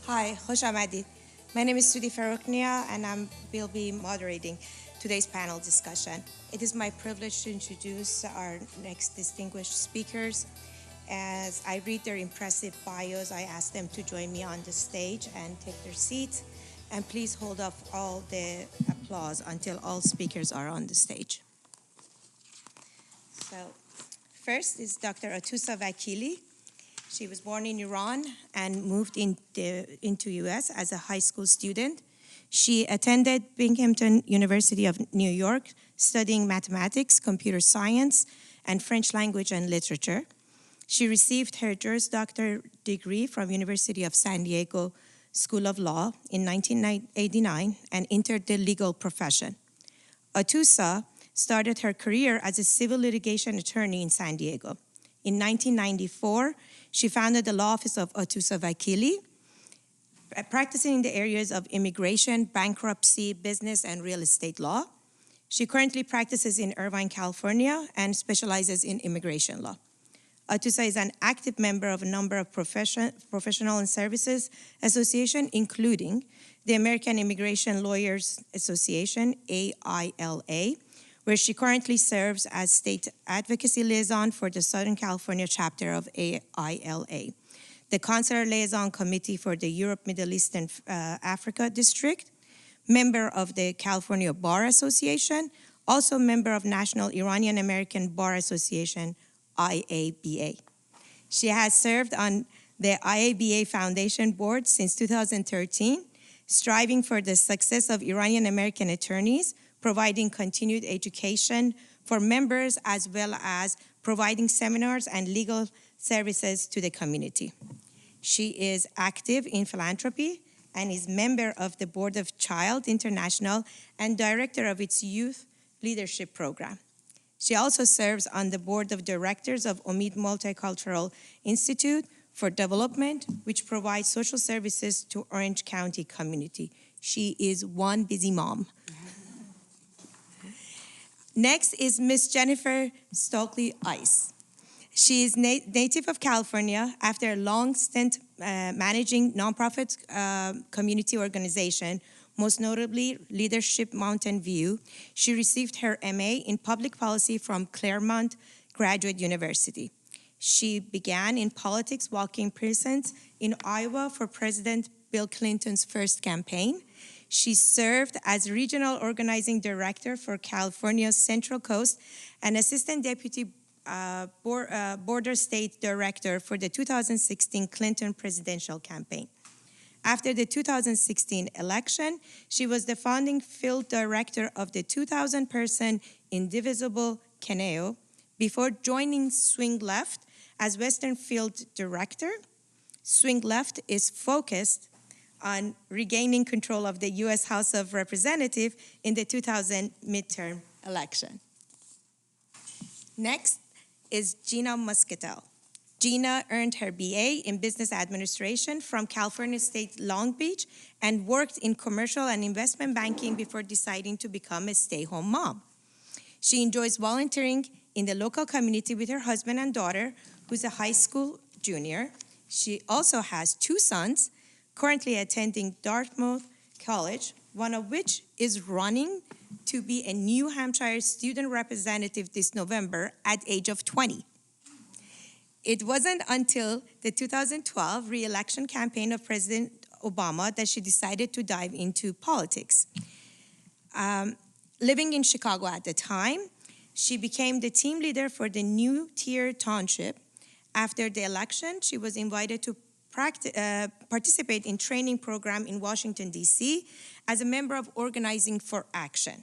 Hi, Khosh Ahmadi. My name is Sudi Faroknia, and I will be moderating today's panel discussion. It is my privilege to introduce our next distinguished speakers. As I read their impressive bios, I ask them to join me on the stage and take their seats. And please hold off all the applause until all speakers are on the stage. So, first is Dr. Atusa Vakili. She was born in Iran and moved into U.S. as a high school student. She attended Binghamton University of New York, studying mathematics, computer science, and French language and literature. She received her Juris Doctor degree from University of San Diego School of Law in 1989 and entered the legal profession. Atusa started her career as a civil litigation attorney in San Diego. In 1994, she founded the law office of Atusa Vakili, practicing in the areas of immigration, bankruptcy, business, and real estate law. She currently practices in Irvine, California, and specializes in immigration law. Atusa is an active member of a number of professional and services associations, including the American Immigration Lawyers Association, AILA, where she currently serves as state advocacy liaison for the Southern California chapter of AILA, the Consular Liaison Committee for the Europe, Middle East, and Africa District, member of the California Bar Association, also member of National Iranian American Bar Association, IABA. She has served on the IABA Foundation Board since 2013, striving for the success of Iranian American attorneys, providing continued education for members, as well as providing seminars and legal services to the community. She is active in philanthropy and is member of the board of Child International and director of its youth leadership program. She also serves on the board of directors of Omid Multicultural Institute for Development, which provides social services to Orange County community. She is one busy mom. Next is Miss Jennifer Stokely Ice. She is native of California. After a long stint managing nonprofit community organization, most notably Leadership Mountain View, she received her MA in public policy from Claremont Graduate University. She began in politics, walking precincts in Iowa for President Bill Clinton's first campaign. She served as Regional Organizing Director for California's Central Coast and Assistant Deputy Border State Director for the 2016 Clinton presidential campaign. After the 2016 election, she was the founding field director of the 2,000-person Indivisible Caneo before joining Swing Left as Western Field Director. Swing Left is focused on regaining control of the U.S. House of Representatives in the 2000 midterm election. Next is Gina Muscatel. Gina earned her BA in Business Administration from California State Long Beach and worked in commercial and investment banking before deciding to become a stay-home mom. She enjoys volunteering in the local community with her husband and daughter, who's a high school junior. She also has two sons, currently attending Dartmouth College, one of which is running to be a New Hampshire student representative this November at age of 20. It wasn't until the 2012 re-election campaign of President Obama that she decided to dive into politics. Living in Chicago at the time, she became the team leader for the New Tier Township. After the election, she was invited to participate in training program in Washington, D.C. as a member of Organizing for Action.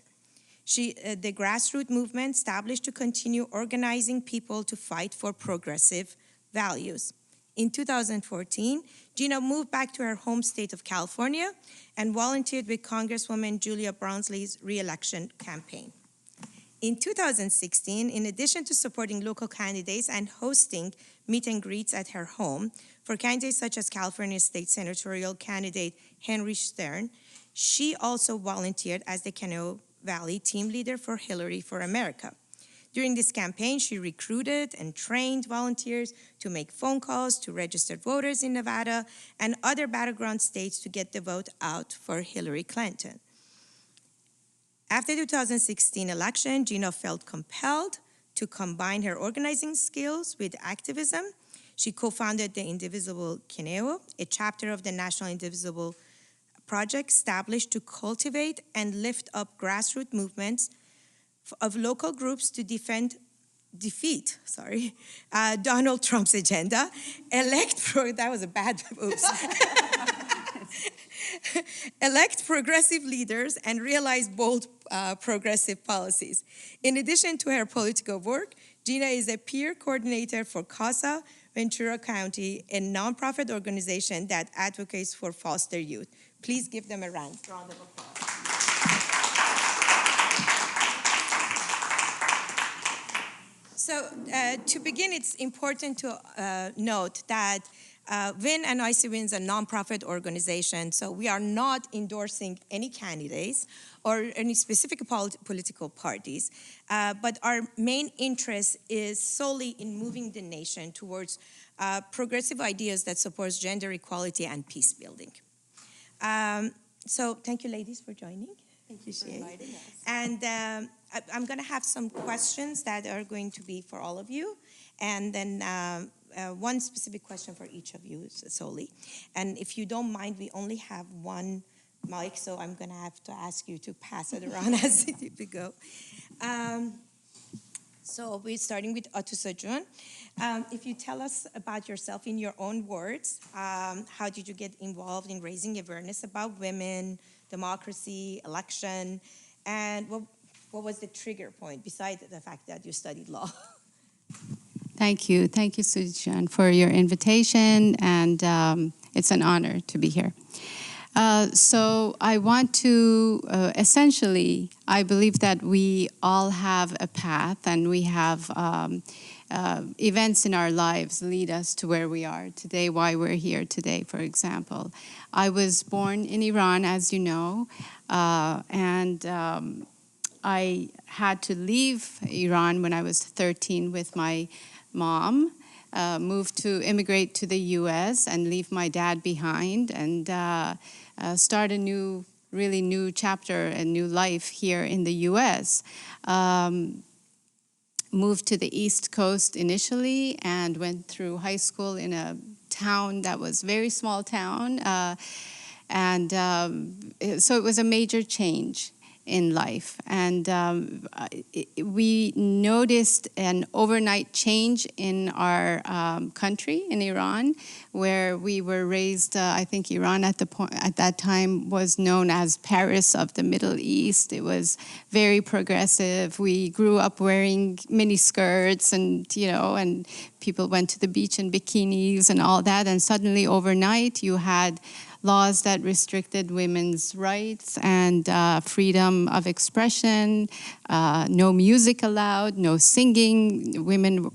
The grassroots movement established to continue organizing people to fight for progressive values. In 2014, Gina moved back to her home state of California and volunteered with Congresswoman Julia Brownsley's re-election campaign. In 2016, in addition to supporting local candidates and hosting meet and greets at her home for candidates such as California State Senatorial candidate Henry Stern, she also volunteered as the Canoe Valley team leader for Hillary for America. During this campaign, she recruited and trained volunteers to make phone calls to registered voters in Nevada and other battleground states to get the vote out for Hillary Clinton. After the 2016 election, Gina felt compelled to combine her organizing skills with activism. She co-founded the Indivisible Kineo, a chapter of the National Indivisible Project established to cultivate and lift up grassroots movements of local groups to defeat Donald Trump's agenda, that was a bad, oops. Elect progressive leaders and realize bold progressive policies. In addition to her political work, Gina is a peer coordinator for CASA Ventura County, a nonprofit organization that advocates for foster youth. Please give them a round of applause. So to begin, it's important to note that WIN and IC-WIN is a nonprofit organization, so we are not endorsing any candidates or any specific political parties, but our main interest is solely in moving the nation towards progressive ideas that supports gender equality and peace building. So thank you, ladies, for joining. Thank you for inviting us. And I'm going to have some questions that are going to be for all of you, and then one specific question for each of you solely. And if you don't mind, we only have one mic, so I'm going to have to ask you to pass it around as we go. So we're starting with Atusajun. If you tell us about yourself in your own words, how did you get involved in raising awareness about women, democracy, election, and what was the trigger point besides the fact that you studied law? Thank you, Sujan, for your invitation, and it's an honor to be here. So I want to, essentially, I believe that we all have a path, and we have events in our lives lead us to where we are today, why we're here today, for example. I was born in Iran, as you know, and I had to leave Iran when I was 13 with my mom, moved to immigrate to the U.S. and leave my dad behind, and start a really new chapter, a new life here in the U.S. Moved to the East Coast initially and went through high school in a town that was a very small town. So it was a major change in life. And we noticed an overnight change in our country, in Iran, where we were raised. I think Iran at that time was known as Paris of the Middle East. It was very progressive. We grew up wearing mini skirts, and and people went to the beach in bikinis and all that. And suddenly, overnight, you had laws that restricted women's rights and freedom of expression, no music allowed, no singing. Women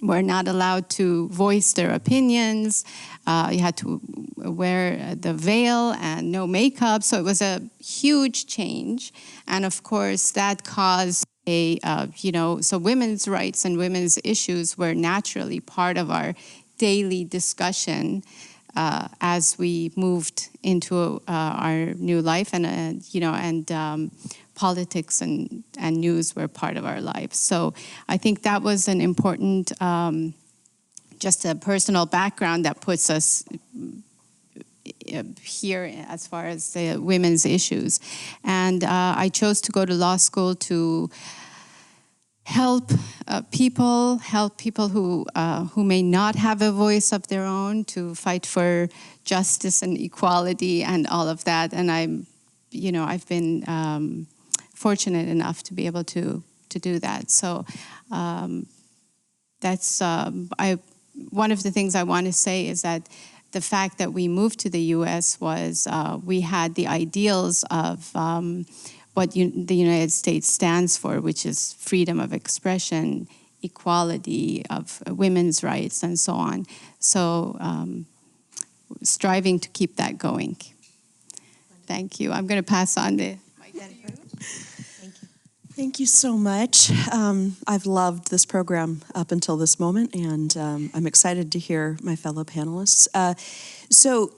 were not allowed to voice their opinions. You had to wear the veil and no makeup. So it was a huge change. And of course, that caused so women's rights and women's issues were naturally part of our daily discussion as we moved into our new life, and politics and news were part of our lives. So I think that was an important, just a personal background that puts us here as far as the women's issues. And I chose to go to law school to help people who may not have a voice of their own, to fight for justice and equality and all of that. And I've been fortunate enough to be able to do that. So that's one of the things I want to say is that the fact that we moved to the U.S. was we had the ideals of what the United States stands for, which is freedom of expression, equality of women's rights, and so on. So striving to keep that going. Thank you. I'm going to pass on the mic to you. Thank you. Thank you so much. I've loved this program up until this moment, and I'm excited to hear my fellow panelists. So,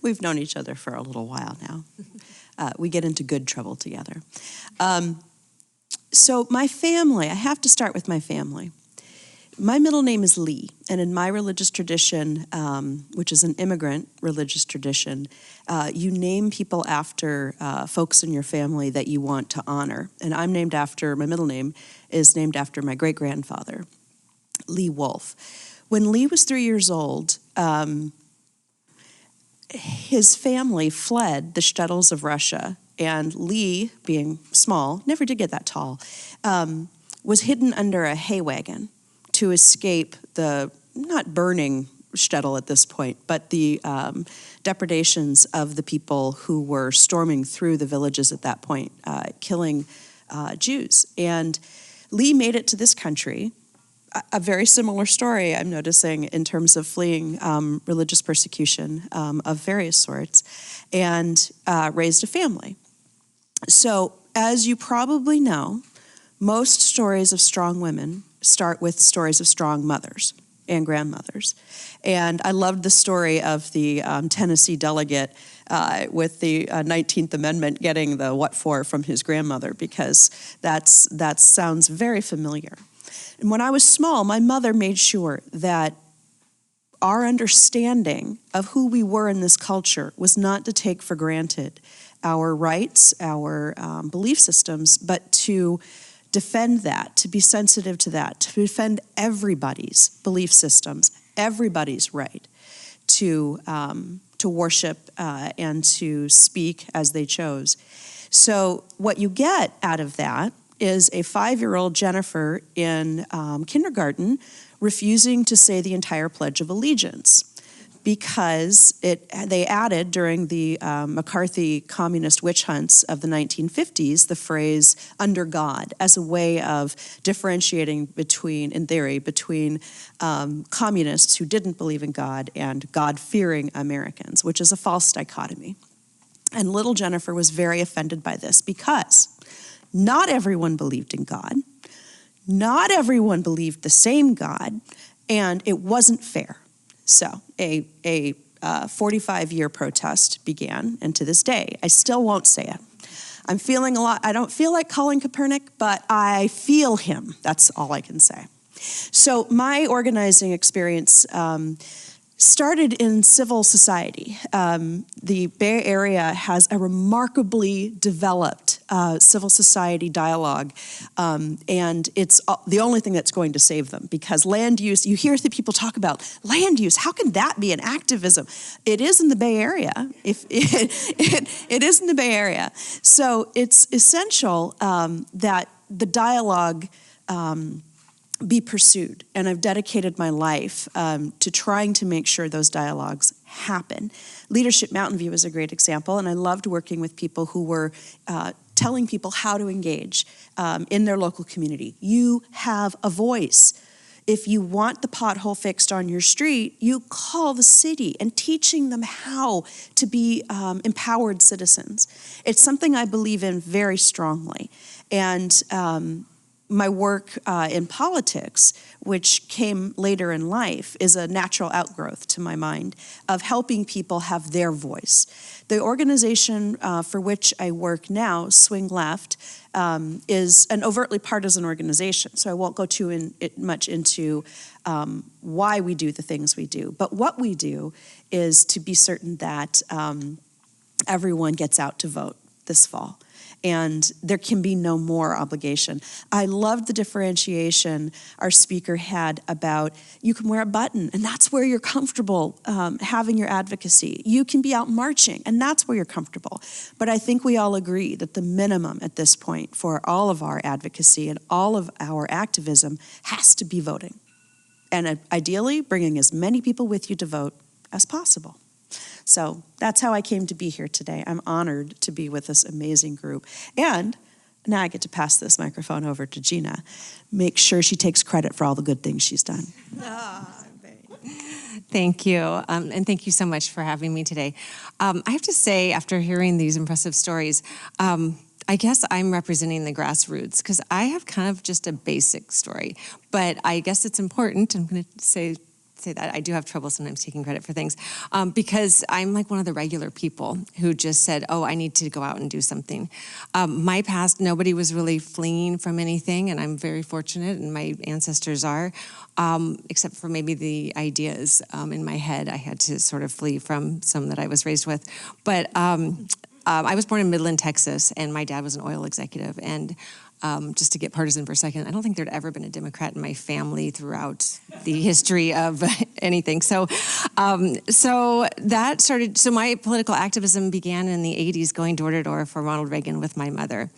we've known each other for a little while now. We get into good trouble together. So my family, I have to start with my family. My middle name is Lee, and in my religious tradition, which is an immigrant religious tradition, you name people after folks in your family that you want to honor. And I'm named after, my middle name is named after my great-grandfather, Lee Wolf. When Lee was 3 years old, his family fled the shtetls of Russia, and Lee, being small, never did get that tall, was hidden under a hay wagon to escape the, not burning shtetl at this point, but the depredations of the people who were storming through the villages at that point, killing Jews. And Lee made it to this country. A very similar story, I'm noticing, in terms of fleeing religious persecution of various sorts, and raised a family. So, as you probably know, most stories of strong women start with stories of strong mothers and grandmothers. And I loved the story of the Tennessee delegate with the 19th Amendment getting the what for from his grandmother, because that sounds very familiar. And when I was small, my mother made sure that our understanding of who we were in this culture was not to take for granted our rights, our belief systems, but to defend that, to be sensitive to that, to defend everybody's belief systems, everybody's right to worship and to speak as they chose. So what you get out of that is a 5-year-old Jennifer in kindergarten refusing to say the entire Pledge of Allegiance because they added during the McCarthy communist witch hunts of the 1950s the phrase "under God" as a way of differentiating in theory, between communists who didn't believe in God and God-fearing Americans, which is a false dichotomy. And little Jennifer was very offended by this because not everyone believed in God, not everyone believed the same God, and it wasn't fair. So a 45-year protest began, and to this day, I still won't say it. I'm feeling a lot. I don't feel like Colin Kaepernick, but I feel him. That's all I can say. So my organizing experience started in civil society. The Bay Area has a remarkably developed civil society dialogue, and it's the only thing that's going to save them, because land use, you hear the people talk about land use, how can that be an activism? It is in the Bay Area. It is in the Bay Area. So it's essential that the dialogue be pursued, and I've dedicated my life to trying to make sure those dialogues happen. Leadership Mountain View is a great example, and I loved working with people who were telling people how to engage in their local community. You have a voice. If you want the pothole fixed on your street, you call the city, and teaching them how to be empowered citizens. It's something I believe in very strongly, and my work in politics, which came later in life, is a natural outgrowth, to my mind, of helping people have their voice. The organization for which I work now, Swing Left, is an overtly partisan organization, so I won't go too much into why we do the things we do. But what we do is to be certain that everyone gets out to vote this fall, and there can be no more obligation. I loved the differentiation our speaker had about you can wear a button, and that's where you're comfortable having your advocacy. You can be out marching, and that's where you're comfortable. But I think we all agree that the minimum at this point for all of our advocacy and all of our activism has to be voting. And ideally, bringing as many people with you to vote as possible. So that's how I came to be here today. I'm honored to be with this amazing group. And now I get to pass this microphone over to Gina. Make sure she takes credit for all the good things she's done. Thank you. And thank you so much for having me today. I have to say, after hearing these impressive stories, I guess I'm representing the grassroots because I have kind of just a basic story, but I guess it's important. I'm going to say that I do have trouble sometimes taking credit for things because I'm like one of the regular people who just said, oh, I need to go out and do something. My past, nobody was really fleeing from anything, and I'm very fortunate, and my ancestors are, except for maybe the ideas in my head. I had to sort of flee from some that I was raised with. But I was born in Midland, Texas, and my dad was an oil executive, and just to get partisan for a second, I don't think there'd ever been a Democrat in my family throughout the history of anything. So that started, so my political activism began in the 80s going door to door for Ronald Reagan with my mother.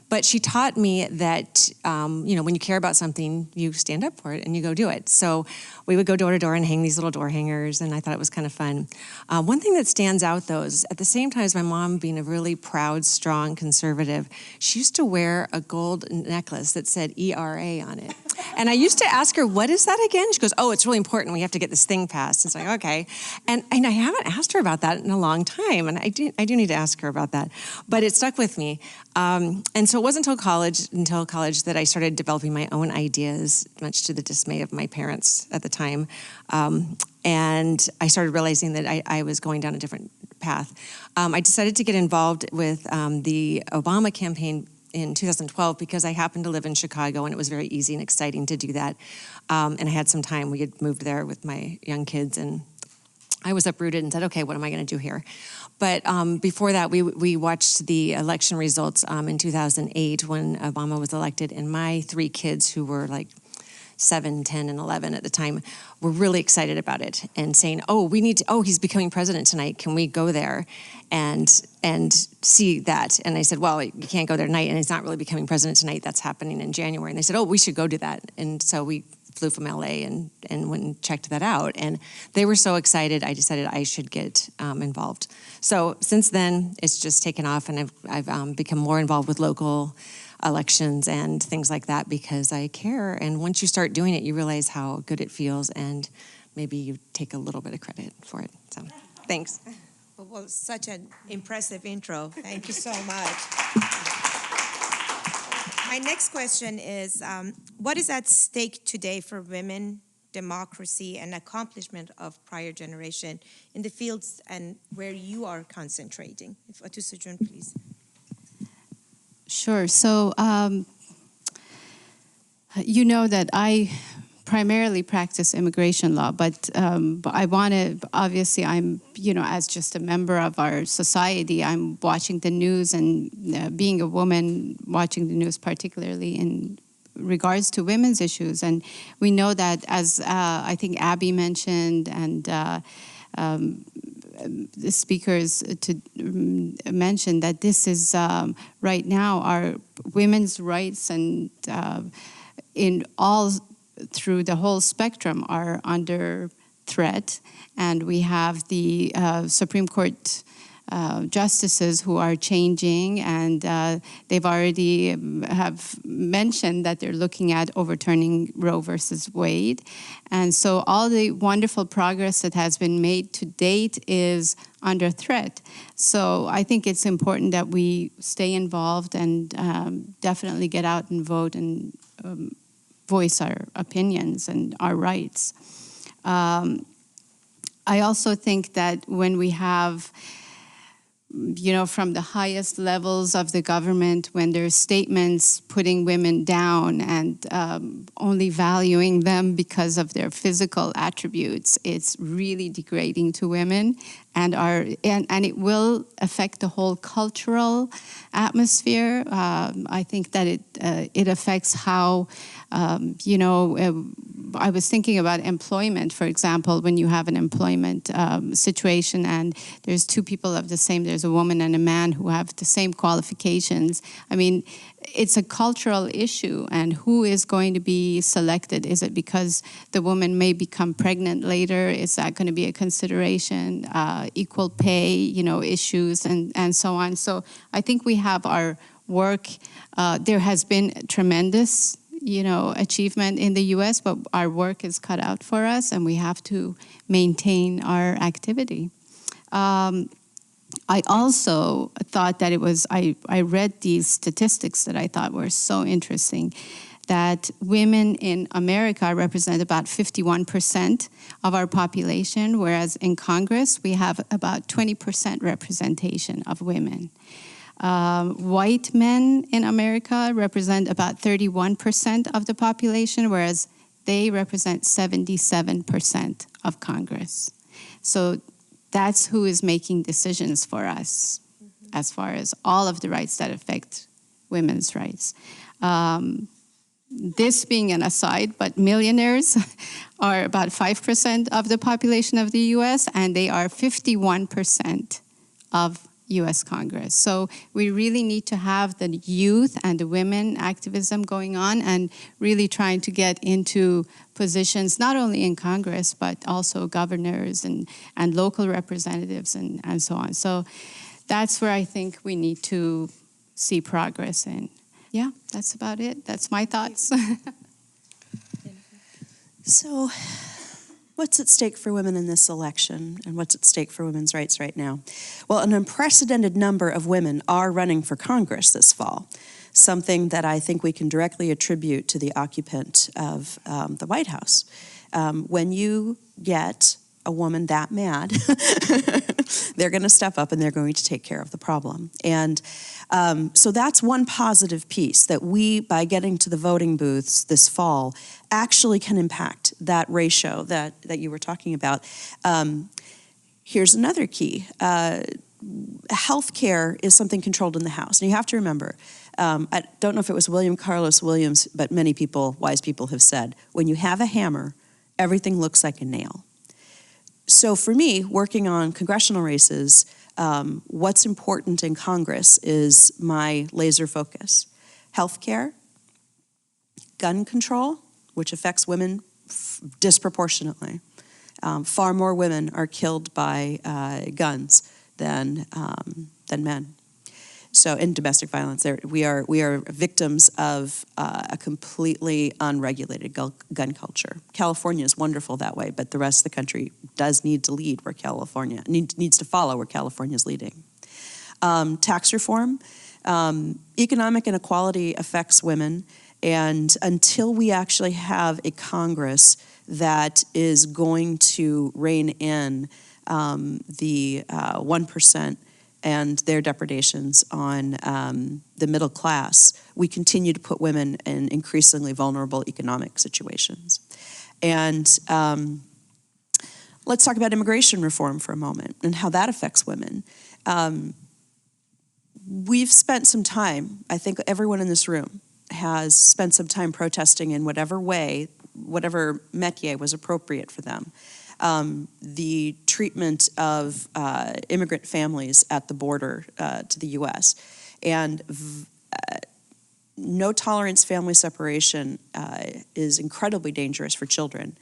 But she taught me that, when you care about something, you stand up for it and you go do it. So we would go door to door and hang these little door hangers, and I thought it was kind of fun. One thing that stands out, though, is at the same time as my mom being a really proud, strong conservative, she used to wear a gold necklace that said ERA on it. And I used to ask her, what is that again? She goes, oh, it's really important. We have to get this thing passed. It's like, okay. And I haven't asked her about that in a long time, and I do need to ask her about that. But it stuck with me. And so it wasn't until college that I started developing my own ideas, much to the dismay of my parents at the time. And I started realizing that I was going down a different path. I decided to get involved with the Obama campaign in 2012 because I happened to live in Chicago, and it was very easy and exciting to do that. And I had some time. We had moved there with my young kids, and I was uprooted and said, okay, what am I going to do here? But before that, we watched the election results in 2008 when Obama was elected, and my 3 kids, who were like 7, 10, and 11 at the time, were really excited about it and saying, he's becoming president tonight. Can we go there and see that? And I said, well, you can't go there tonight, and he's not really becoming president tonight. That's happening in January. And they said, oh, we should go do that. And so we flew from LA and went and checked that out. And they were so excited, I decided I should get involved. So since then, it's just taken off, and I've become more involved with local elections and things like that because I care. And once you start doing it, you realize how good it feels, and maybe you take a little bit of credit for it. So thanks. Well, such an impressive intro. Thank you so much. My next question is, what is at stake today for women, democracy, and accomplishment of prior generation in the fields and where you are concentrating? If Atusajun, please. Sure. So, you know that I primarily practice immigration law, but I want to, obviously, I'm, as just a member of our society, I'm watching the news, and being a woman, watching the news, particularly in regards to women's issues. And we know that, as I think Abby mentioned, and the speakers to mention, that this is right now our women's rights, and in all through the whole spectrum are under threat. And we have the Supreme Court justices who are changing, and they've already have mentioned that they're looking at overturning Roe versus Wade. And so all the wonderful progress that has been made to date is under threat. So I think it's important that we stay involved and definitely get out and vote and voice our opinions and our rights. I also think that when we have, from the highest levels of the government, when there's statements putting women down and only valuing them because of their physical attributes, it's really degrading to women, and it will affect the whole cultural atmosphere. I think that it affects how, I was thinking about employment, for example, when you have an employment situation and there's 2 people there's a woman and a man who have the same qualifications. I mean, it's a cultural issue, and who is going to be selected? Is it because the woman may become pregnant later? Is that going to be a consideration? Equal pay, issues and so on. So I think we have our work. There has been tremendous achievement in the U.S., but our work is cut out for us, and we have to maintain our activity. I also thought that I read these statistics that I thought were so interesting, that women in America represent about 51% of our population, whereas in Congress we have about 20% representation of women. White men in America represent about 31% of the population, whereas they represent 77% of Congress. So that's who is making decisions for us as far as all of the rights that affect women's rights. This being an aside, but millionaires are about 5% of the population of the US, and they are 51% of US Congress. So we really need to have the youth and the women activism going on and really trying to get into positions not only in Congress, but also governors and local representatives and so on. So that's where I think we need to see progress in. Yeah, that's about it. That's my thoughts. So, what's at stake for women in this election, and what's at stake for women's rights right now? Well, an unprecedented number of women are running for Congress this fall, something that I think we can directly attribute to the occupant of the White House. When you get a woman that mad, they're going to step up and they're going to take care of the problem. And so that's one positive piece, that we, by getting to the voting booths this fall, actually can impact that ratio that you were talking about. Here's another key. Healthcare is something controlled in the House. And you have to remember, I don't know if it was William Carlos Williams, but many people, wise people, have said, when you have a hammer, everything looks like a nail. So for me, working on congressional races, what's important in Congress is my laser focus. Healthcare, gun control, which affects women disproportionately. Far more women are killed by guns than men. So in domestic violence, we are victims of a completely unregulated gun culture. California is wonderful that way, but the rest of the country does need to lead where California needs to follow where California is leading. Tax reform, economic inequality affects women, and until we actually have a Congress that is going to rein in the 1% and their depredations on the middle class, we continue to put women in increasingly vulnerable economic situations. And let's talk about immigration reform for a moment and how that affects women. We've spent some time, I think everyone in this room has spent some time protesting in whatever way, whatever métier was appropriate for them. The treatment of immigrant families at the border to the U.S. And no tolerance family separation is incredibly dangerous for children.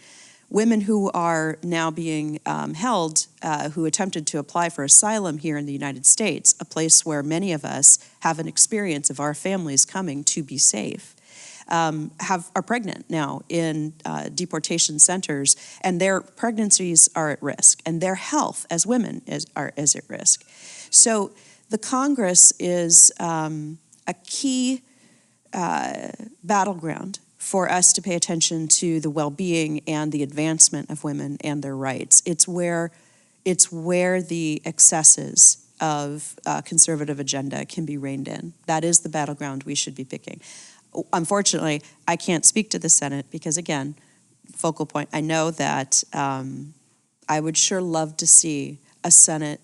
Women who are now being held, who attempted to apply for asylum here in the United States, a place where many of us have an experience of our families coming to be safe, are pregnant now in deportation centers, and their pregnancies are at risk, and their health as women is at risk. So the Congress is a key battleground for us to pay attention to the well-being and the advancement of women and their rights. It's where the excesses of conservative agenda can be reined in. That is the battleground we should be picking. Unfortunately, I can't speak to the Senate because, again, focal point, I know that I would sure love to see a Senate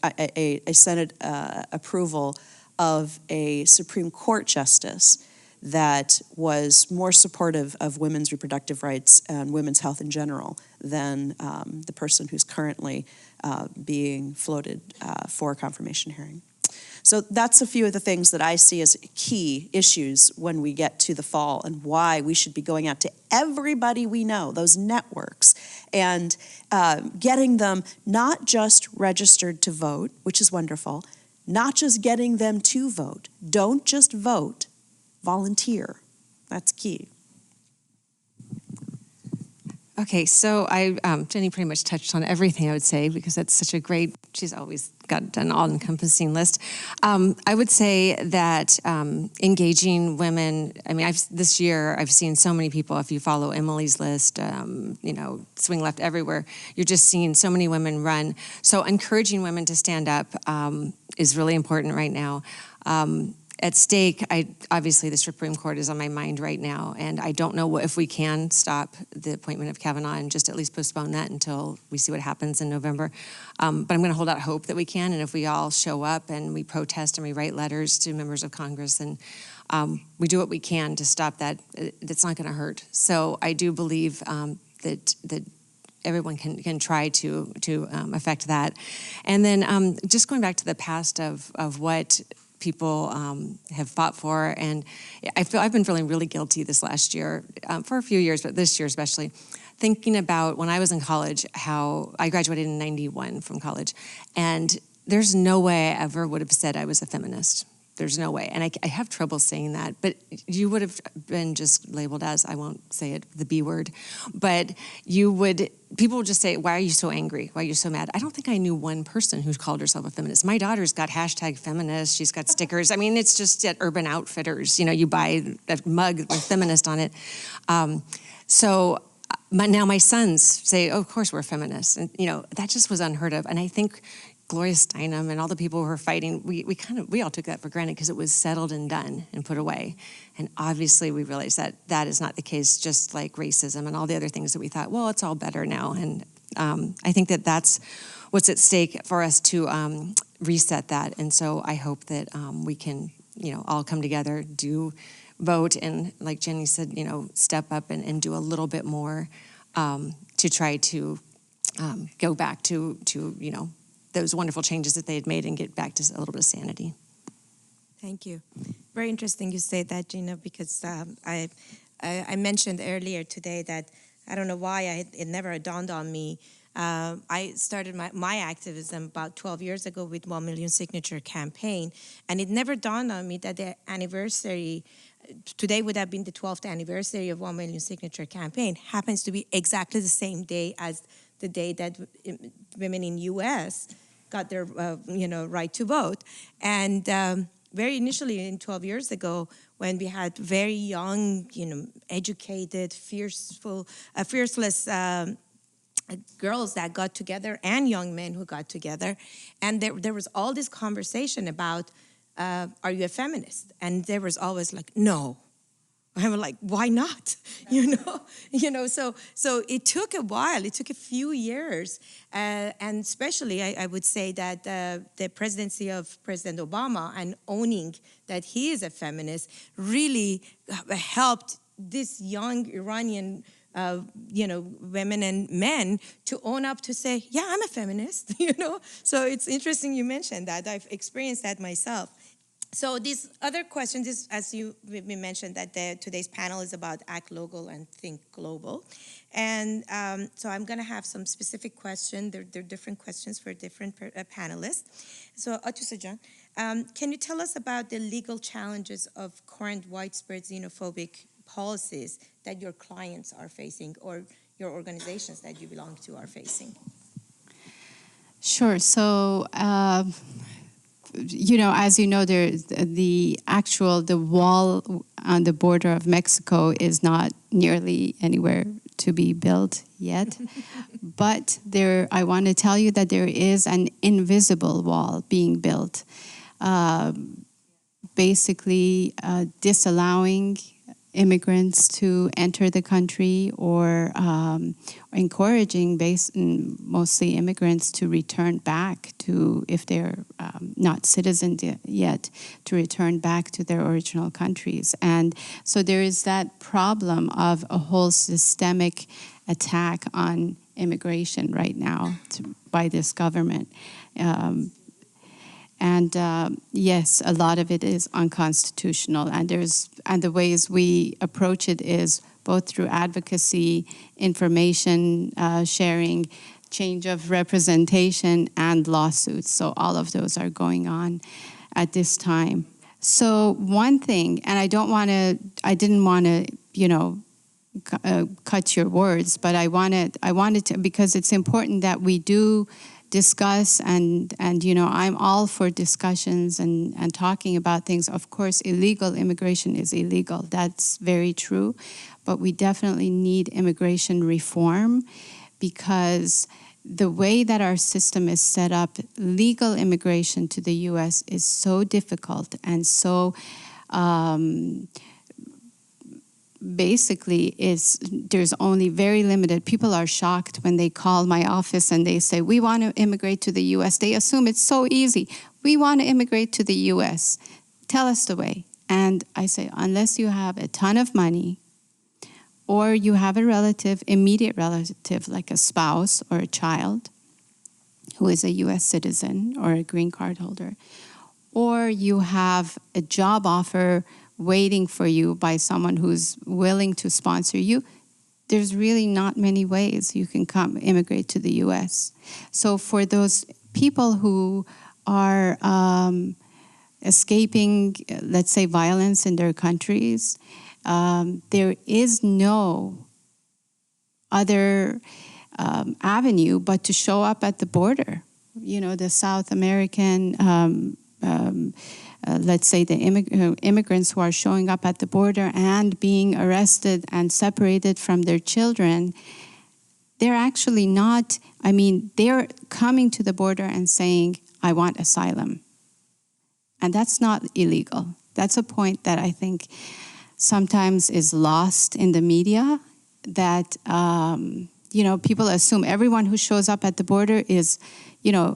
approval of a Supreme Court justice that was more supportive of women's reproductive rights and women's health in general than the person who's currently being floated for a confirmation hearing. So that's a few of the things that I see as key issues when we get to the fall, and why we should be going out to everybody we know, those networks, and getting them not just registered to vote, which is wonderful, not just getting them to vote. Don't just vote, volunteer. That's key. Okay, so Jenny pretty much touched on everything, I would say, because that's such a great, she's always got an all-encompassing list. I would say that engaging women, I mean, this year I've seen so many people, if you follow Emily's list, Swing Left Everywhere, you're just seeing so many women run. So encouraging women to stand up is really important right now. At stake, obviously the Supreme Court is on my mind right now, and I don't know if we can stop the appointment of Kavanaugh and just at least postpone that until we see what happens in November. But I'm going to hold out hope that we can, and if we all show up and we protest and we write letters to members of Congress and we do what we can to stop that, it's not going to hurt. So I do believe that everyone can try to affect that. And then just going back to the past of what people have fought for, and I've been feeling really guilty this last year, for a few years, but this year especially, thinking about when I was in college, how I graduated in '91 from college, and there's no way I ever would have said I was a feminist. There's no way, and I have trouble saying that, but you would have been just labeled as, I won't say it, the B word, but people would just say, why are you so angry? Why are you so mad? I don't think I knew one person who called herself a feminist. My daughter's got #feminist, she's got stickers. I mean, it's just at Urban Outfitters, you buy a mug with feminist on it. Now my sons say, oh, of course we're feminists, and that just was unheard of, and I think Gloria Steinem and all the people who were fighting, we all took that for granted because it was settled and done and put away. And obviously we realized that that is not the case, just like racism and all the other things that we thought, well, it's all better now. And I think that that's what's at stake for us to reset that. And so I hope that we can, all come together, vote, and like Jenny said, step up and do a little bit more to try to go back to those wonderful changes that they had made and get back to a little bit of sanity. Thank you. Very interesting you say that, Gina, because I mentioned earlier today that I don't know why it never dawned on me. I started my activism about 12 years ago with 1 million signature campaign, and it never dawned on me that the anniversary, today would have been the 12th anniversary of 1 million signature campaign, happens to be exactly the same day as the day that women in U.S. got their right to vote. And very initially, 12 years ago, when we had very young, educated, fearless girls that got together and young men who got together, and there was all this conversation about, are you a feminist? And there was always like, no. I was like, why not? So it took a while. It took a few years, and especially I would say that the presidency of President Obama and owning that he is a feminist really helped this young Iranian, women and men to own up to say, yeah, I'm a feminist. So it's interesting you mentioned that. I've experienced that myself. So these other questions, as we mentioned, that today's panel is about Act Local and Think Global. And so I'm going to have some specific questions. There are different questions for different panelists. So Atousajan, can you tell us about the legal challenges of current widespread xenophobic policies that your clients are facing or your organizations that you belong to are facing? Sure. So, as you know, there's the wall on the border of Mexico is not nearly anywhere to be built yet. But I want to tell you that there is an invisible wall being built, basically disallowing immigrants to enter the country, or encouraging mostly immigrants to return back to, if they're not citizens yet, to return back to their original countries. And so there is that problem of a whole systemic attack on immigration right now by this government. Yes, a lot of it is unconstitutional, and the ways we approach it is both through advocacy, information sharing, change of representation, and lawsuits. So all of those are going on at this time. So one thing, and I didn't want to, cut your words, but I wanted to, because it's important that we do discuss, and I'm all for discussions and talking about things. Of course, illegal immigration is illegal. That's very true. But we definitely need immigration reform, because the way that our system is set up, legal immigration to the U.S. is so difficult and so basically there's only very limited. People are shocked when they call my office and they say, we want to immigrate to the U.S. They assume it's so easy. We want to immigrate to the U.S. Tell us the way. And I say, unless you have a ton of money, or you have a relative, immediate relative, like a spouse or a child who is a U.S. citizen or a green card holder, or you have a job offer waiting for you by someone who's willing to sponsor you, there's really not many ways you can come immigrate to the U.S. So for those people who are escaping, let's say, violence in their countries, there is no other avenue but to show up at the border. The South American let's say the immigrants who are showing up at the border and being arrested and separated from their children, they're actually not, they're coming to the border and saying, I want asylum. And that's not illegal. That's a point that I think sometimes is lost in the media, that, people assume everyone who shows up at the border is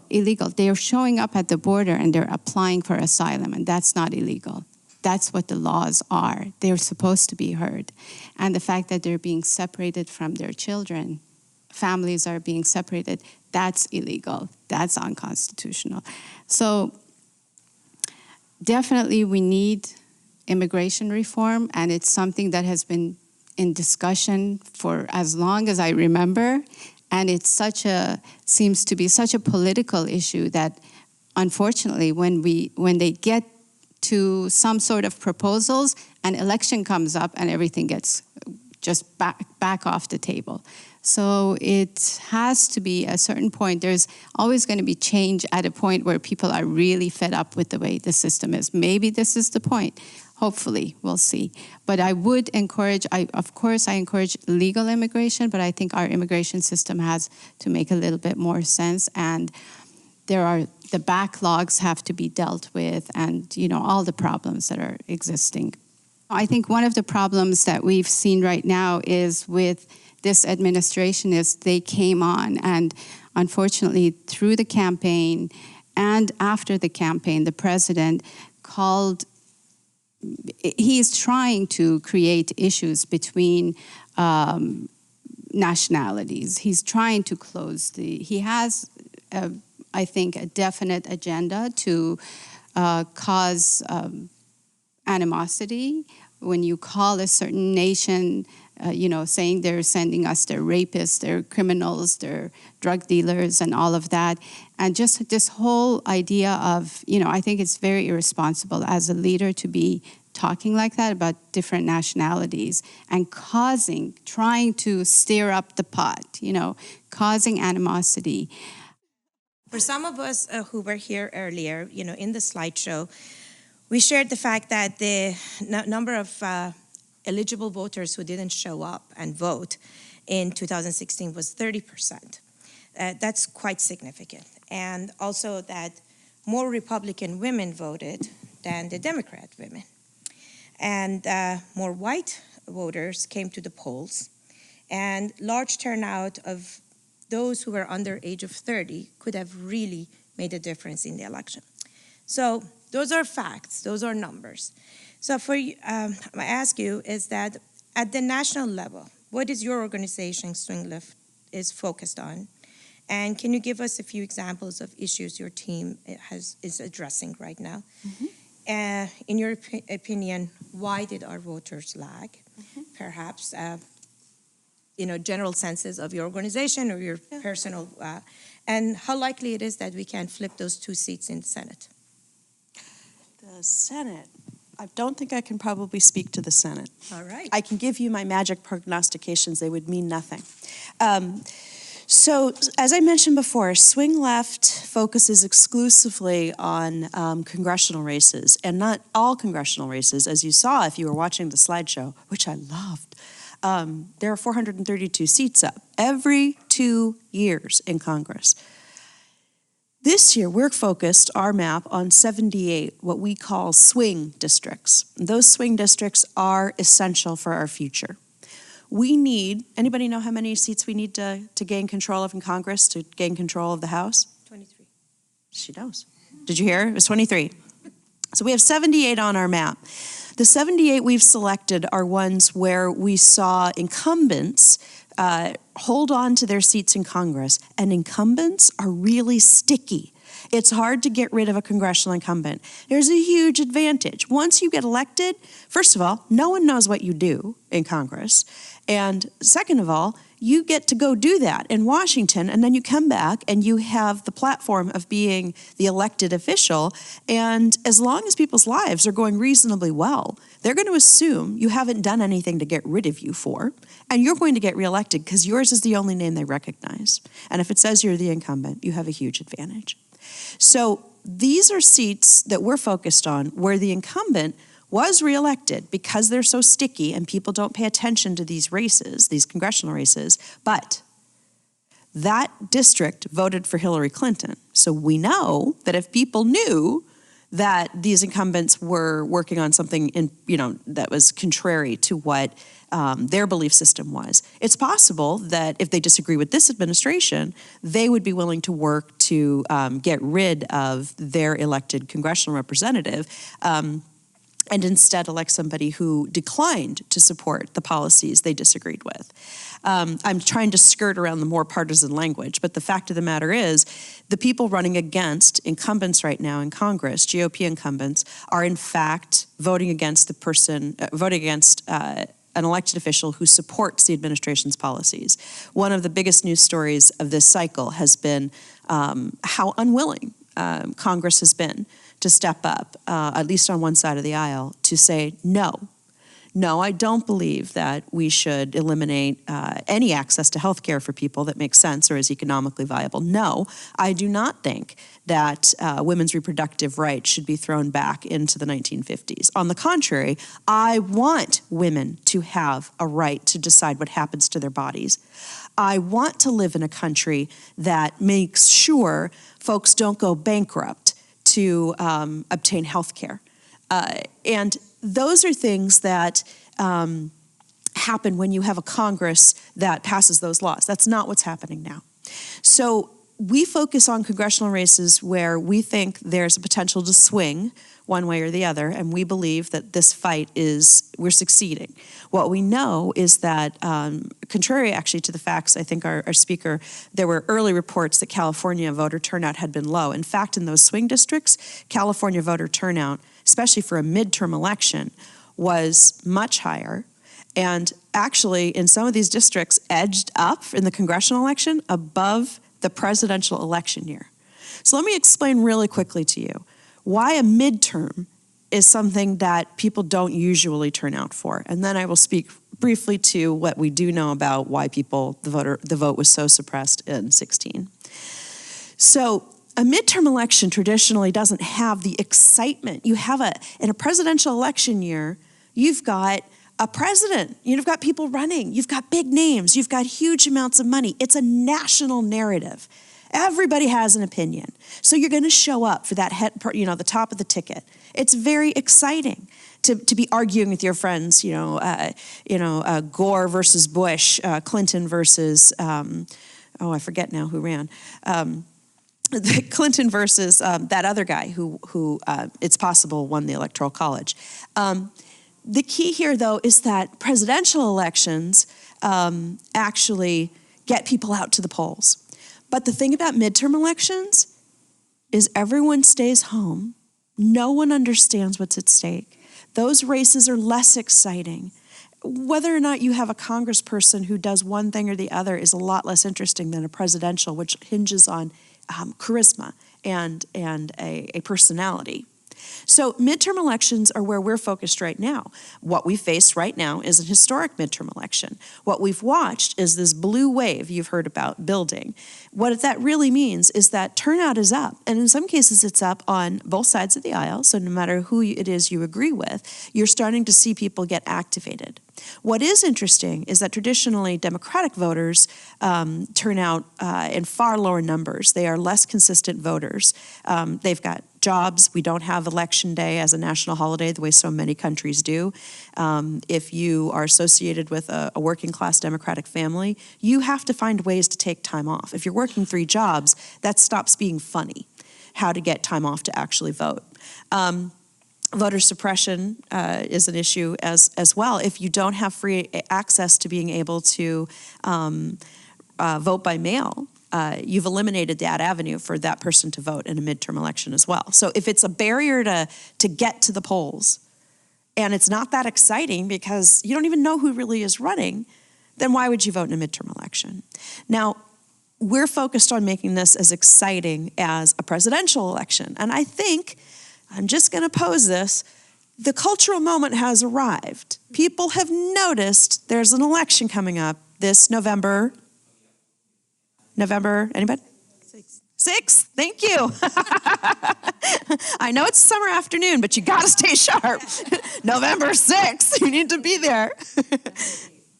illegal. They're showing up at the border and they're applying for asylum, and that's not illegal. That's what the laws are. They're supposed to be heard. And the fact that they're being separated from their children, families are being separated, that's illegal. That's unconstitutional. So definitely we need immigration reform, and it's something that has been in discussion for as long as I remember. And it's seems to be such a political issue that, unfortunately, when they get to some sort of proposals, an election comes up and everything gets just back off the table. So it has to be a certain point. There's always going to be change at a point where people are really fed up with the way the system is. Maybe this is the point. Hopefully, we'll see. But I would encourage, of course, I encourage legal immigration, but I think our immigration system has to make a little bit more sense. And the backlogs have to be dealt with, and all the problems that are existing. I think one of the problems that we've seen right now is with this administration is they came on, and unfortunately through the campaign and after the campaign, the president he is trying to create issues between nationalities. He's trying to he has, I think, a definite agenda to cause animosity. When you call a certain nation, saying they're sending us their rapists, their criminals, their drug dealers, and all of that. And just this whole idea of, I think it's very irresponsible as a leader to be talking like that about different nationalities and trying to stir up the pot, causing animosity. For some of us who were here earlier, in the slideshow, we shared the fact that the number of eligible voters who didn't show up and vote in 2016 was 30%. That's quite significant. And also that more Republican women voted than the Democrat women. And more white voters came to the polls. And large turnout of those who were under age of 30 could have really made a difference in the election. So those are facts, those are numbers. So I ask you is that at the national level, what is your organization, Swing Left, is focused on? And can you give us a few examples of issues your team is addressing right now? Mm-hmm. In your opinion, why did our voters lag? Mm-hmm. Perhaps, general senses of your organization or your personal, and how likely it is that we can flip those 2 seats in the Senate? The Senate. I don't think I can probably speak to the Senate. All right. I can give you my magic prognostications. They would mean nothing. So, as I mentioned before, Swing Left focuses exclusively on congressional races, and not all congressional races, as you saw if you were watching the slideshow, which I loved. There are 432 seats up every 2 years in Congress. This year, we're focused, our map, on 78, what we call swing districts. Those swing districts are essential for our future. We need, anybody know how many seats we need to gain control of in Congress, to gain control of the House? 23. She knows. Did you hear? It was 23. So we have 78 on our map. The 78 we've selected are ones where we saw incumbents hold on to their seats in Congress, and incumbents are really sticky. It's hard to get rid of a congressional incumbent. There's a huge advantage. Once you get elected, first of all, no one knows what you do in Congress. And second of all, you get to go do that in Washington, and then you come back and you have the platform of being the elected official. And as long as people's lives are going reasonably well, they're going to assume you haven't done anything to get rid of you for, and you're going to get reelected because yours is the only name they recognize. And if it says you're the incumbent, you have a huge advantage. So these are seats that we're focused on where the incumbent was reelected because they're so sticky and people don't pay attention to these races, these congressional races, but that district voted for Hillary Clinton. So we know that if people knew that these incumbents were working on something that was contrary to what their belief system was, it's possible that if they disagree with this administration, they would be willing to work to get rid of their elected congressional representative and instead elect somebody who declined to support the policies they disagreed with. I'm trying to skirt around the more partisan language, but the fact of the matter is the people running against incumbents right now in Congress, GOP incumbents, are in fact voting against an elected official who supports the administration's policies. One of the biggest news stories of this cycle has been how unwilling Congress has been to step up, at least on one side of the aisle, to say, no, I don't believe that we should eliminate any access to health care for people that makes sense or is economically viable. No, I do not think that women's reproductive rights should be thrown back into the 1950s. On the contrary, I want women to have a right to decide what happens to their bodies. I want to live in a country that makes sure folks don't go bankrupt to obtain health care. And those are things that happen when you have a Congress that passes those laws. That's not what's happening now. So we focus on congressional races where we think there's a potential to swing one way or the other, and we believe that this fight we're succeeding. What we know is that, contrary actually to the facts, I think our speaker, there were early reports that California voter turnout had been low. In fact, in those swing districts, California voter turnout, especially for a midterm election, was much higher. And actually, in some of these districts, edged up in the congressional election above the presidential election year. So let me explain really quickly to you why a midterm is something that people don't usually turn out for. And then I will speak briefly to what we do know about why the vote was so suppressed in 2016. So a midterm election traditionally doesn't have the excitement. In a presidential election year, you've got a president, you've got people running, you've got big names, you've got huge amounts of money. It's a national narrative. Everybody has an opinion. So you're going to show up for that the top of the ticket. It's very exciting to be arguing with your friends, Gore versus Bush, Clinton versus, I forget now who ran. Clinton versus that other guy who it's possible won the Electoral College. The key here, though, is that presidential elections actually get people out to the polls. But the thing about midterm elections is everyone stays home. No one understands what's at stake. Those races are less exciting. Whether or not you have a congressperson who does one thing or the other is a lot less interesting than a presidential, which hinges on charisma and a personality. So midterm elections are where we're focused right now. What we face right now is an historic midterm election. What we've watched is this blue wave you've heard about building. What that really means is that turnout is up, and in some cases it's up on both sides of the aisle, so no matter who it is you agree with, you're starting to see people get activated. What is interesting is that traditionally Democratic voters turn out in far lower numbers. They are less consistent voters. They've got jobs. We don't have Election Day as a national holiday the way so many countries do. If you are associated with a working class Democratic family, you have to find ways to take time off. If you're working 3 jobs, that stops being funny, how to get time off to actually vote. Voter suppression is an issue as well. If you don't have free access to being able to vote by mail, you've eliminated that avenue for that person to vote in a midterm election as well. So if it's a barrier to get to the polls, and it's not that exciting because you don't even know who really is running, then why would you vote in a midterm election? Now, we're focused on making this as exciting as a presidential election, and I think, I'm just going to pose this, the cultural moment has arrived. People have noticed there's an election coming up this November. Anybody? 6th, thank you. I know it's a summer afternoon, but you got to stay sharp. November 6th, you need to be there.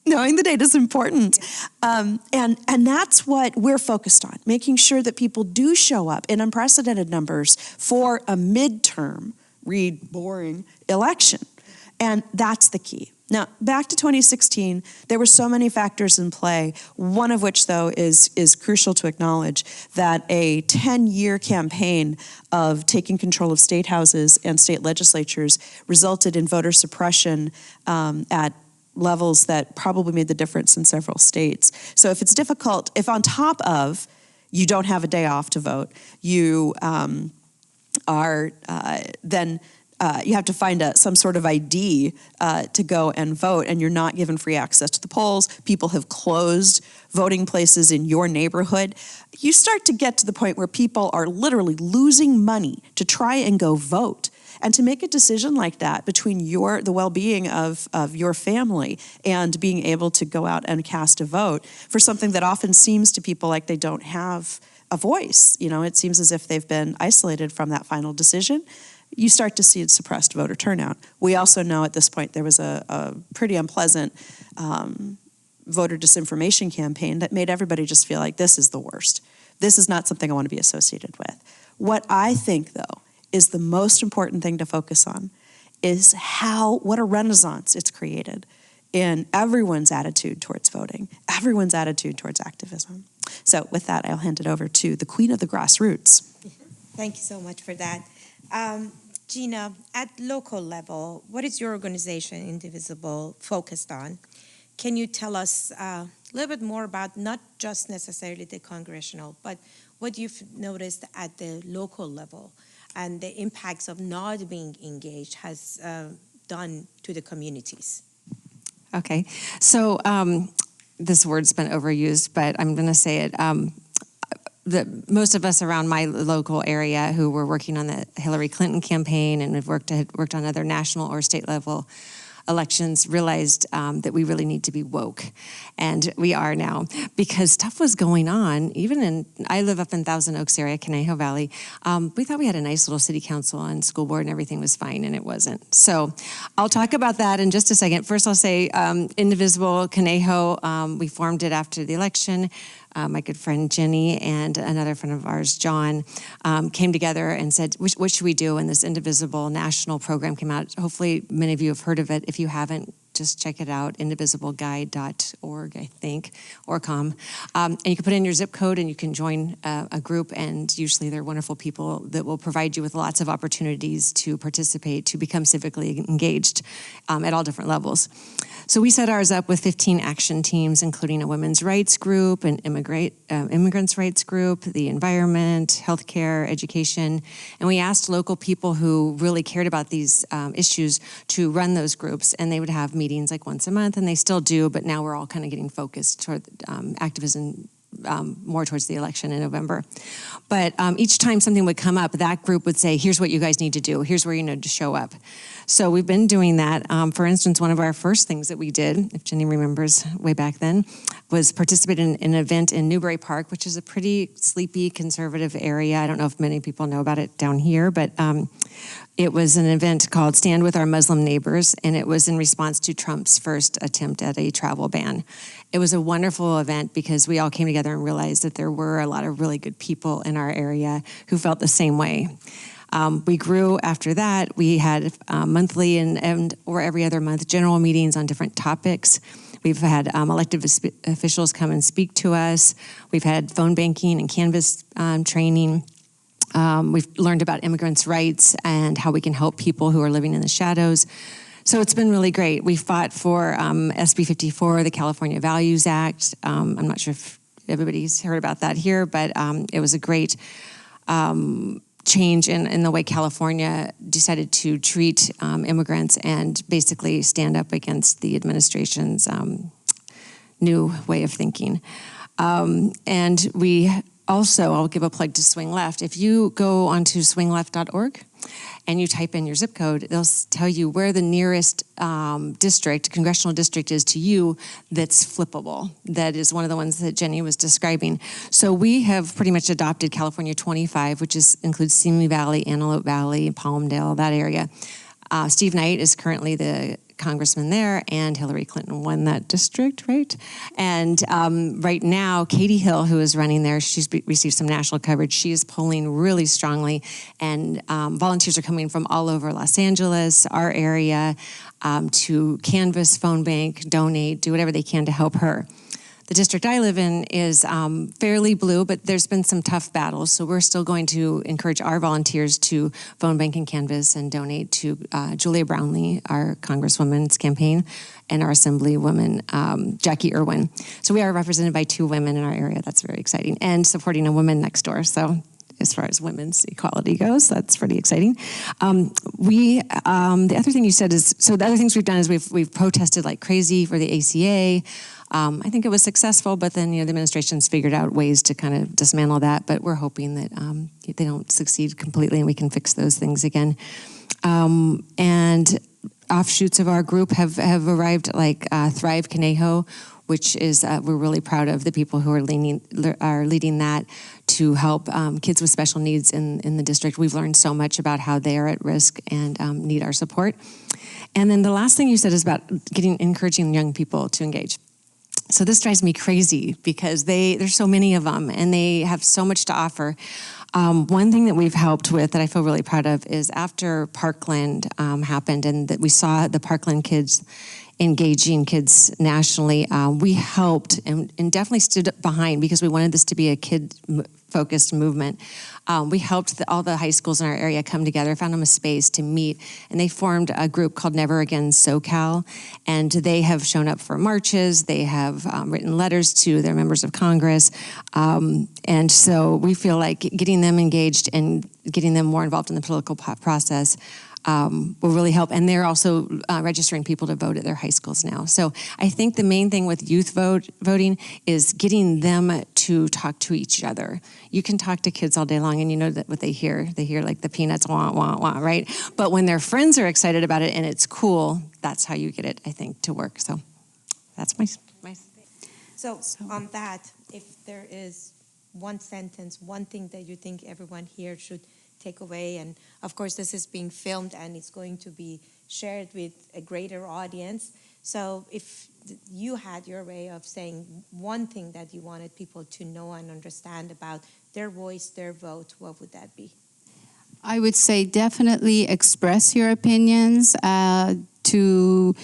Knowing the date is important. And that's what we're focused on, making sure that people do show up in unprecedented numbers for a midterm, read boring, election. And that's the key. Now, back to 2016, there were so many factors in play, one of which, though, is crucial to acknowledge, that a 10-year campaign of taking control of state houses and state legislatures resulted in voter suppression at levels that probably made the difference in several states. So if it's difficult, if on top of you don't have a day off to vote, you you have to find some sort of ID to go and vote, and you're not given free access to the polls. People have closed voting places in your neighborhood. You start to get to the point where people are literally losing money to try and go vote. And to make a decision like that between the well-being of your family and being able to go out and cast a vote for something that often seems to people like they don't have a voice. You know, it seems as if they've been isolated from that final decision. You start to see suppressed voter turnout. We also know at this point there was a pretty unpleasant voter disinformation campaign that made everybody just feel like this is the worst. This is not something I want to be associated with. What I think, though, is the most important thing to focus on is what a renaissance it's created in everyone's attitude towards voting, everyone's attitude towards activism. So with that, I'll hand it over to the queen of the grassroots. Thank you so much for that. Gina, at local level, what is your organization, Indivisible, focused on? Can you tell us a little bit more about not just necessarily the congressional, but what you've noticed at the local level and the impacts of not being engaged has done to the communities? Okay, so this word's been overused, but I'm going to say it. Most of us around my local area who were working on the Hillary Clinton campaign and have worked on other national or state level elections realized that we really need to be woke. And we are now, because stuff was going on, I live up in Thousand Oaks area, Conejo Valley. We thought we had a nice little city council and school board and everything was fine, and it wasn't. So I'll talk about that in just a second. First, I'll say Indivisible Conejo, we formed it after the election. My good friend Jenny and another friend of ours, John, came together and said, what should we do? And this Indivisible national program came out. Hopefully many of you have heard of it. If you haven't, just check it out, indivisibleguide.org, I think, or com. And you can put in your zip code and you can join a group, and usually they're wonderful people that will provide you with lots of opportunities to participate, to become civically engaged at all different levels. So we set ours up with 15 action teams, including a women's rights group, an immigrants' rights group, the environment, healthcare, education, and we asked local people who really cared about these issues to run those groups, and they would have meetings like once a month, and they still do, but now we're all kind of getting focused toward activism more towards the election in November. But each time something would come up, that group would say, here's what you guys need to do. Here's where you need to show up. So we've been doing that. For instance, one of our first things that we did, if Jenny remembers way back then, was participate in an event in Newbury Park, which is a pretty sleepy, conservative area. I don't know if many people know about it down here, but it was an event called Stand With Our Muslim Neighbors, and it was in response to Trump's first attempt at a travel ban. It was a wonderful event because we all came together and realized that there were a lot of really good people in our area who felt the same way. We grew after that. We had monthly and or every other month general meetings on different topics. We've had elected officials come and speak to us. We've had phone banking and Canvas training. We've learned about immigrants' rights and how we can help people who are living in the shadows. So it's been really great. We fought for SB 54, the California Values Act. I'm not sure if everybody's heard about that here, but it was a great change in the way California decided to treat immigrants and basically stand up against the administration's new way of thinking. And we also, I'll give a plug to Swing Left. If you go onto swingleft.org and you type in your zip code, they'll tell you where the nearest congressional district is to you that's flippable. That is one of the ones that Jenny was describing. So we have pretty much adopted California 25, which includes Simi Valley, Antelope Valley, Palmdale, that area. Steve Knight is currently the congressman there, and Hillary Clinton won that district, right? And right now, Katie Hill, who is running there, she's received some national coverage. She is polling really strongly, and volunteers are coming from all over Los Angeles, our area, to canvass, phone bank, donate, do whatever they can to help her. The district I live in is fairly blue, but there's been some tough battles, so we're still going to encourage our volunteers to phone bank and canvass and donate to Julia Brownlee, our Congresswoman's campaign, and our Assemblywoman, Jackie Irwin. So we are represented by 2 women in our area. That's very exciting, and supporting a woman next door. So as far as women's equality goes, that's pretty exciting. The other thing you said is, so the other things we've done is we've protested like crazy for the ACA. I think it was successful, but then the administration's figured out ways to kind of dismantle that. But we're hoping that they don't succeed completely, and we can fix those things again. And offshoots of our group have arrived, like Thrive Conejo, which is we're really proud of the people who are leading that to help kids with special needs in the district. We've learned so much about how they are at risk and need our support. And then the last thing you said is about encouraging young people to engage. So this drives me crazy because there's so many of them and they have so much to offer. One thing that we've helped with that I feel really proud of is after Parkland happened and that we saw the Parkland kids engaging kids nationally, we helped and definitely stood behind because we wanted this to be a kid-focused movement. We helped all the high schools in our area come together, found them a space to meet, and they formed a group called Never Again SoCal, and they have shown up for marches, they have written letters to their members of Congress, and so we feel like getting them engaged and getting them more involved in the political process will really help. And they're also registering people to vote at their high schools now. So I think the main thing with youth voting is getting them to talk to each other. You can talk to kids all day long and you know that what they hear like the peanuts, wah, wah, wah, right? But when their friends are excited about it and it's cool, that's how you get it, I think, to work. So that's my So on that, if there is one sentence, one thing that you think everyone here should take away, and of course this is being filmed and it's going to be shared with a greater audience. So if you had your way of saying one thing that you wanted people to know and understand about their voice, their vote, what would that be? I would say definitely express your opinions, to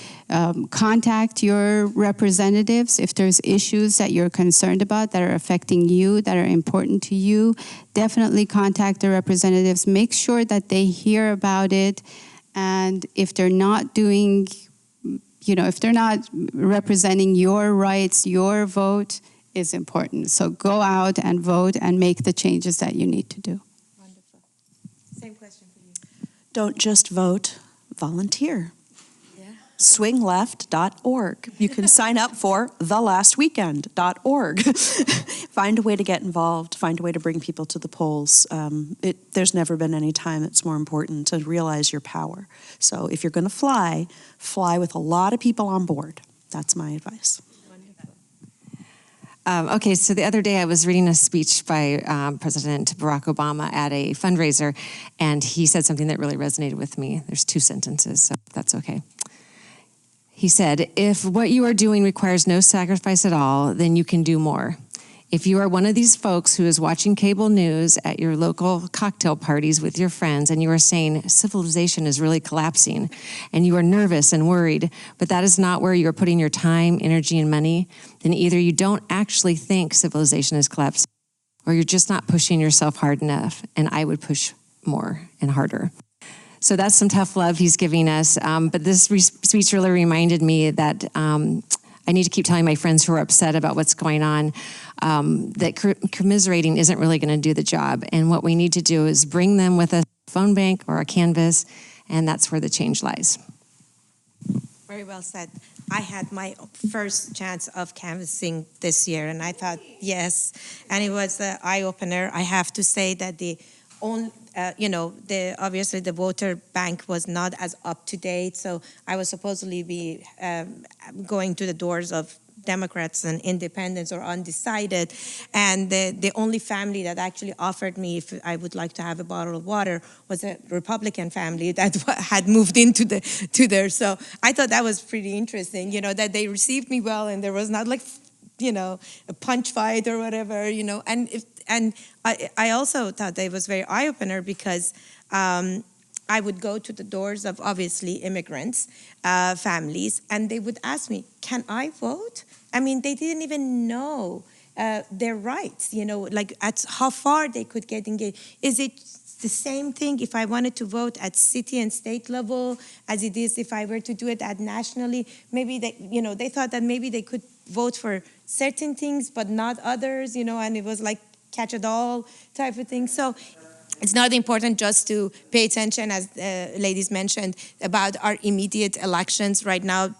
contact your representatives if there's issues that you're concerned about that are affecting you, that are important to you. Definitely contact the representatives. Make sure that they hear about it. And if they're not doing, if they're not representing your rights, your vote is important. So go out and vote and make the changes that you need to do. Wonderful. Same question for you. Don't just vote, volunteer. Yeah. swingleft.org. You can sign up for thelastweekend.org. Find a way to get involved. Find a way to bring people to the polls. There's never been any time it's more important to realize your power. So if you're going to fly, fly with a lot of people on board. That's my advice. Okay, so the other day I was reading a speech by President Barack Obama at a fundraiser, and he said something that really resonated with me. There's 2 sentences, so that's okay. He said, if what you are doing requires no sacrifice at all, then you can do more. If you are one of these folks who is watching cable news at your local cocktail parties with your friends and you are saying civilization is really collapsing and you are nervous and worried, but that is not where you are putting your time, energy, and money, then either you don't actually think civilization is collapsing or you're just not pushing yourself hard enough, and I would push more and harder. So that's some tough love he's giving us, but this speech really reminded me that I need to keep telling my friends who are upset about what's going on that commiserating isn't really going to do the job. And what we need to do is bring them with a phone bank or a canvas, and that's where the change lies. Very well said. I had my first chance of canvassing this year, and I thought, yes, and it was an eye-opener. I have to say that obviously the voter bank was not as up to date, so I was supposedly be going to the doors of Democrats and independents or undecided, and the only family that actually offered me if I would like to have a bottle of water was a Republican family that had moved into there. So I thought that was pretty interesting, that they received me well, and there was not like, a punch fight or whatever, and I also thought that it was very eye-opener because I would go to the doors of obviously immigrants, families, and they would ask me, can I vote? I mean, they didn't even know their rights, like at how far they could get engaged. Is it the same thing if I wanted to vote at city and state level as it is if I were to do it at nationally? Maybe they thought that maybe they could vote for certain things but not others, and it was like catch it all type of thing. So it's not important just to pay attention, as ladies mentioned, about our immediate elections right now.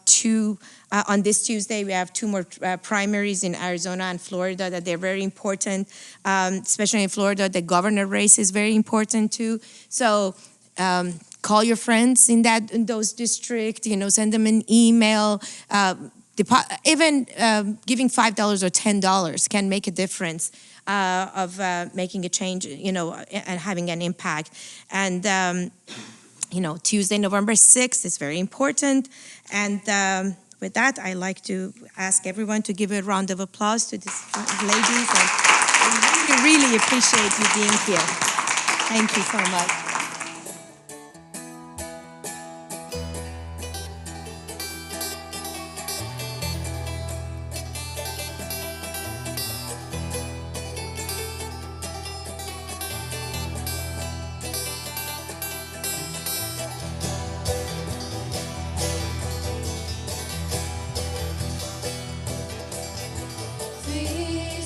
On this Tuesday, we have 2 more primaries in Arizona and Florida that they're very important, especially in Florida. The governor race is very important too. So call your friends in those districts, send them an email. Even giving $5 or $10 can make a difference of making a change, and having an impact. And, Tuesday, November 6th is very important. And with that, I'd like to ask everyone to give a round of applause to these ladies. And I really appreciate you being here. Thank you so much.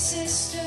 Sister